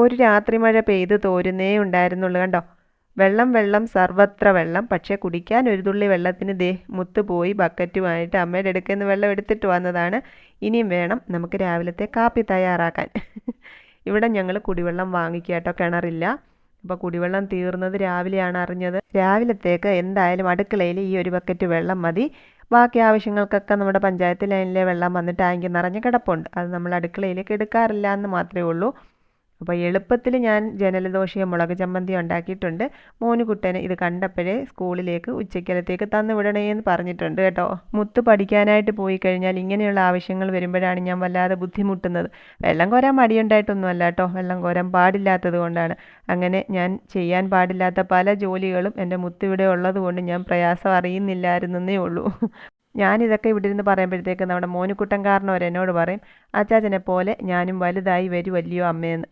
ഒരു രാത്രി മഴ പെയ്ത് തോരുന്നേ ഉണ്ടായിരുന്നുള്ളൂ കണ്ടോ. വെള്ളം വെള്ളം സർവത്ര വെള്ളം. പക്ഷേ കുടിക്കാൻ ഒരു തുള്ളി വെള്ളത്തിന് ദേ മുത്ത് പോയി ബക്കറ്റുമായിട്ട് അമ്മയുടെ അടുക്കൽ നിന്ന് വെള്ളം എടുത്തിട്ട് വന്നതാണ്. ഇനിയും വേണം നമുക്ക് രാവിലത്തെ കാപ്പി തയ്യാറാക്കാൻ. ഇവിടെ ഞങ്ങൾ കുടിവെള്ളം വാങ്ങിക്കുക കേട്ടോ, കിണറില്ല. അപ്പോൾ കുടിവെള്ളം തീർന്നത് രാവിലെയാണ് അറിഞ്ഞത്. രാവിലത്തേക്ക് എന്തായാലും അടുക്കളയിൽ ഈ ഒരു ബക്കറ്റ് വെള്ളം മതി. ബാക്കി ആവശ്യങ്ങൾക്കൊക്കെ നമ്മുടെ പഞ്ചായത്ത് ലൈനിലെ വെള്ളം വന്ന് ടാങ്ക് നിറഞ്ഞ് കിടപ്പുണ്ട്. അത് നമ്മൾ അടുക്കളയിലേക്ക് എടുക്കാറില്ല എന്ന് മാത്രമേ ഉള്ളൂ. അപ്പോൾ എളുപ്പത്തിൽ ഞാൻ ജനലദോശയും മുളക് ചമ്മന്തി ഉണ്ടാക്കിയിട്ടുണ്ട്. മോനുകുട്ടന് ഇത് കണ്ടപ്പോഴേ സ്കൂളിലേക്ക് ഉച്ചക്കലത്തേക്ക് തന്നു വിടണേന്ന് പറഞ്ഞിട്ടുണ്ട് കേട്ടോ. മുത്ത് പഠിക്കാനായിട്ട് പോയി കഴിഞ്ഞാൽ ഇങ്ങനെയുള്ള ആവശ്യങ്ങൾ വരുമ്പോഴാണ് ഞാൻ വല്ലാതെ ബുദ്ധിമുട്ടുന്നത്. വെള്ളം കോരാൻ മടിയുണ്ടായിട്ടൊന്നുമല്ല കേട്ടോ, വെള്ളം കോരാൻ പാടില്ലാത്തത് കൊണ്ടാണ്. അങ്ങനെ ഞാൻ ചെയ്യാൻ പാടില്ലാത്ത പല ജോലികളും എൻ്റെ മുത്ത് ഇവിടെ ഉള്ളത് കൊണ്ട് ഞാൻ പ്രയാസം അറിയുന്നില്ലായിരുന്നേ ഉള്ളൂ. ഞാനിതൊക്കെ ഇവിടെ ഇരുന്ന് പറയുമ്പോഴത്തേക്ക് നമ്മുടെ മോനുകുട്ടൻ കാരണവർ എന്നോട് പറയും, അച്ചാച്ചനെ പോലെ ഞാനും വലുതായി വരുമല്ലയോ അമ്മയെന്ന്.